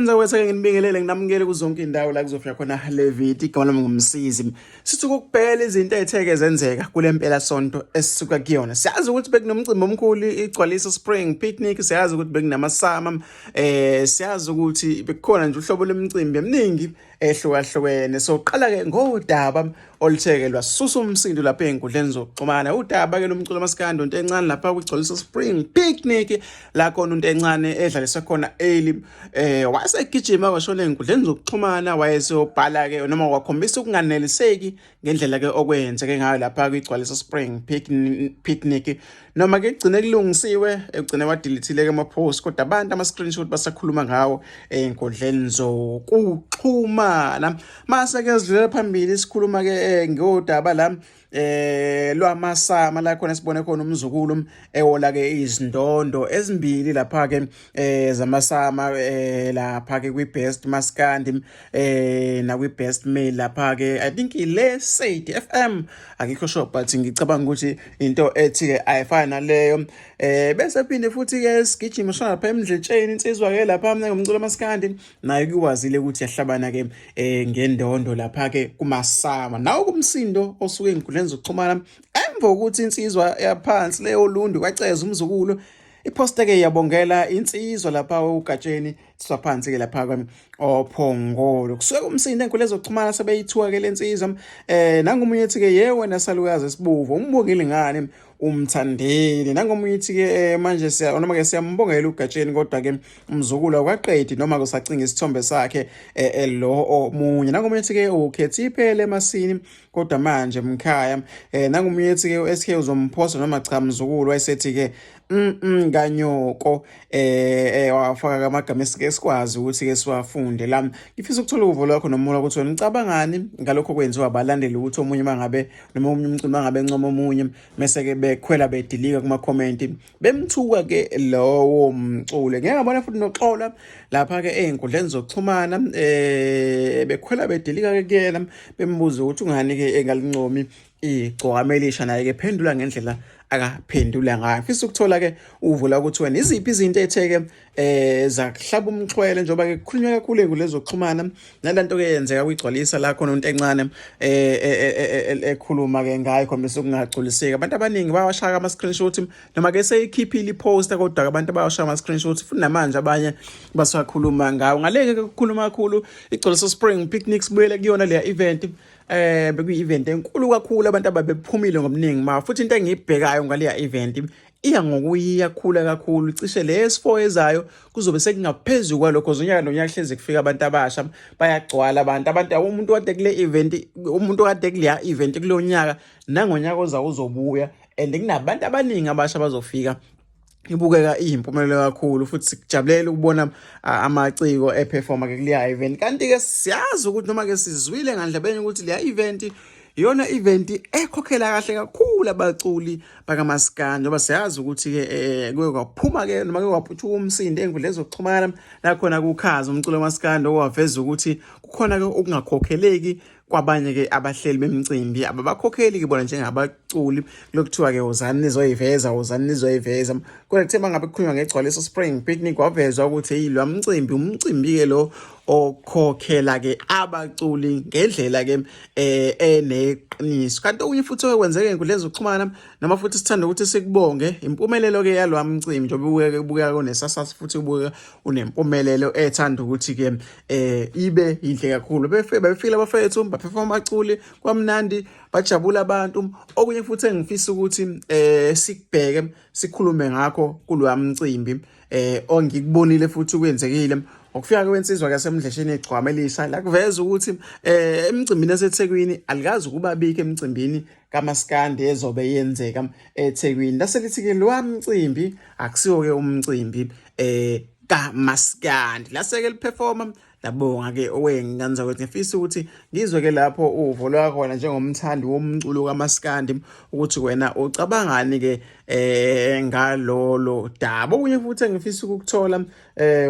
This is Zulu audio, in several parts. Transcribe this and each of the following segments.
Ngizawethe nginibingelele nginamukele kuzonke indawo la kuzofika khona le video igama lami ngumsizi. Sithi ukubheka izinto ezitheke zenzeka kule mpela sonto esisuka kuyona. Siyazi ukuthi bekunomcimbi omkhulu iGcwalisa Spring Picnic, siyazi ukuthi bekunamasama, siyazi ukuthi bekukhona nje uhlobo lemicimbi eminingi ehlukahlukene. So qala ke ngodaba olutheke lwasusa umsindo lapha ezinkundleni zokuxhumana. Udaba ke lomculo amaskandi uNtencane lapha kwiGcwalisa Spring Picnic la khona uNtencane edlalisa khona early wasegijima washona ezinkundleni zokuxhumana, wayeseyobhala ke noma wakhombisa ukunganeliseki ngendlela ke okwenzeke ngayo lapha kwiGcwalisa Spring Picnic. Noma ke kugcine kulungisiwe, ugcine wadelethile ke ama-post, kodwa abantu ama-screenshot basakhuluma ngawo ezinkundleni zokuxhumana. Mase ke sidlulela phambili sikhuluma ke ngodaba la lwamasama la khona sibone khona umzukulu ewola ke izindondo ezimbili lapha ke zamasama lapha ke kwi-best maskandi na kwi-best male lapha ke I think ile Said FM akikho sure but ngicabanga ukuthi into ethi ke ayifana leyo. Bese phinde futhi ke sigijima shona lapha emdletsheni insizwa ke lapha mina ngomculo amaskandi nayo kuwazile ukuthi yahlabana ke ngendondo lapha ke kumasama. Nawo kumsindo osuke ezinkundleni zokuxhumana emva ukuthi insizwa yaphansi leyo lundu kwaceza umzukulu iposta ke yabongela insizwa lapha UGatsheni siphansi ke lapha kwami ophongolo kusuka umsindo ezinkundleni zokuxhumana sebeyithuka ke lensizwa nangomunye ethi ke yewe nasalukazi esibuvu umbongile ngane umthandeli nangomunye ethi ke manje noma ke siyambongela uGatsheni kodwa ke umzukulu akwaqedi noma kusacinga isithombe sakhe lo omunye. Nangomunye ethi ke ukhethi iphele emasini kodwa manje mkhaya. Nangomunye ethi ke SK uzomphosa noma cha mzukulu wayesethi ke kanyoko wafaka amagama esikwazi ukuthi ke siwafunde la. Ngifisa ukuthola uvo lwakho nomoya ukuthi wena nicabangani ngalokho kwenziwa abalandeli ukuthi omunye mangabe noma omunye umcimbi mangabe ncoma omunye mase ke bekhwela bedilika kuma comment bemthuka ke lowo mculo. Ngeke ngabona futhi noxola lapha ke ezinkundleni zokuxhumana bekhwela bedilika ke kuyena bembuza ukuthi ungani ke engalincomi IGcokamelisha naye ke phendula ngendlela akaphendula ngayo. Ngifisa ukuthola ke uvula ukuthi wena iziphi izinto etheke zakuhlaba umxhwele njengoba ke kukhulunywa kakhulu kulezo zokuxhumana nalanto ke yenzeka kwiGcwalisa la khona uNtencane ekhuluma ke ngayo khombisa ukungagculiseki. Abantu abaningi bawashaka ama-screenshot noma ke seyikhiphile iposter kodwa abantu bawashaka ama-screenshot futhi namanje abanye basakhuluma ngawo. Ngaleke ke kukhuluma kakhulu iGcwalisa Spring Picnic sibuyele kuyona le event bekuyi-event enkulu kakhulu abantu ababephumile ngobuningi ma futhi into engiyibhekayo ngaleya event iya ngokuyiyakhula kakhulu cishe les4 ezayo kuzobe sekungaphezulu kwalokho zonyaka nonyaka hleze kufika abantu abasha bayagcwala abantu umuntu kade kule event umuntu kade kuleya event kulonyaka nangonyaka ozayo uzobuya and kunabantu abaningi abasha bazofika. Ibukeka iyimpumelelo kakhulu futhi sikujabulela ukubona amaciko eperforma ke kuleya event. Kanti ke siyazi ukuthi noma ke sizwile ngandlebeni ukuthi leya event iyona event ekhokhela kahle kakhulu abaculi bakamaskandi ngoba siyazi ukuthi ke kuye kwaphuma ke noma ke kwaphuthuka umsindo ezinkundleni zokuxhumana la khona kukhaza umculo wamaskandi owaveza ukuthi kukhona ke okungakhokheleki kwabanye ke abahleli bemicimbi ababakhokheli ke bona njengabaculi lokuthiwa ke uzani nizoyiveza kodwa kuthemba ngabe kukhulunywa ngeGcwalisa Spring Picnic wavezwa ukuthi yilwa umcimbi ke lo okhokhela ke abaculi ngendlela ke eneqiniso. Kanti okunye futhi okwenzeka ezinkundleni zokuxhumana noma futhi sithanda ukuthi sikubonge impumelelo ke yalwa mcimbi njengoba ubukeka kunesasasa futhi ubukeka unempumelelo ethanda ukuthi ke ibe yinhle kakhulu. Befika abafethu baperform aculi kwamnandi bajabula abantu. Okunye futhi engifisa ukuthi sikubheke sikhulume ngakho kulwa mcimbi ongikubonile futhi kwenzekile ukufika kwensizwa kasemdlesheni eGcwamelisha la kuveza ukuthi emcimbini eseThekwini alikazi ukuba bikho emcimbini kamaskandi ezobe yenzeka eThekwini. Laselithi ke lo mcimbi akusiwo ke umcimbi kamaskandi laseke liperforma labonga ke owenganza ukuthi ngifisa ukuthi ngizwe ke lapho uvo lwakho wena njengomthandi womculo kamaskandi ukuthi wena ucabangani ke ngalolo daba. Okunye futhi engifisa ukukuthola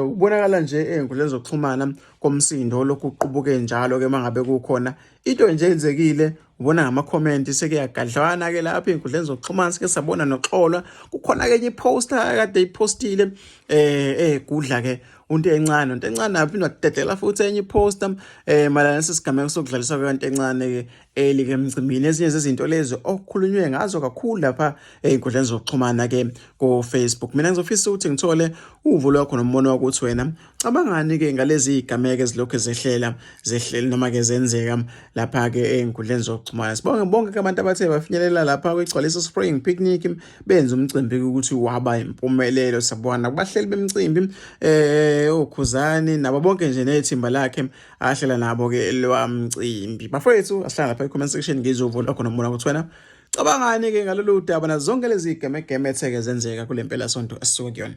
ubonakala nje ezinkundleni zokuxhumana komsindo lokhu uqubuke njalo ke mangabe kukhona into nje enzekile ubona ngama-comment sekuyagadlwana ke lapha ezinkundleni zokuxhumana sike sabona noxolwa kukhona ke enye iposter kade ipostile egudla ke uNtencane naphinde wadedela futhi enye ipost malana nesisigameko sokudlaliswa kweNtencane ke emcimbini. Ezinye zezinto lezi okukhulunywe ngazo kakhulu lapha einkundleni zokuxhumana ke ku Facebook. Mina ngizofisa ukuthi ngithole uvo lwakho nombono wakho ukuthi wena cabangani ke ngalezi igameke ezilokho zehleli noma ke zenzeka lapha ke einkundleni zokuxhumana. Sibonge bonke abantu abathe bafinyelela lapha kwiGcwalisa Spring Picnic benza umcimbi ukuthi waba impumelelo. Sabona kubahleli bemicimbi okhuzani nabo bonke nje nethimba lakhe ahlela nabo ke lwamcimbi. Bafowethu asihlala lapha e-comment section ngizovo lakho nombono wakho ukuthi wena cabangani ke ngalolu daba nazo zonke lezi igemegeme etheke zenzeka kule mpela sonto esisuka kuyona.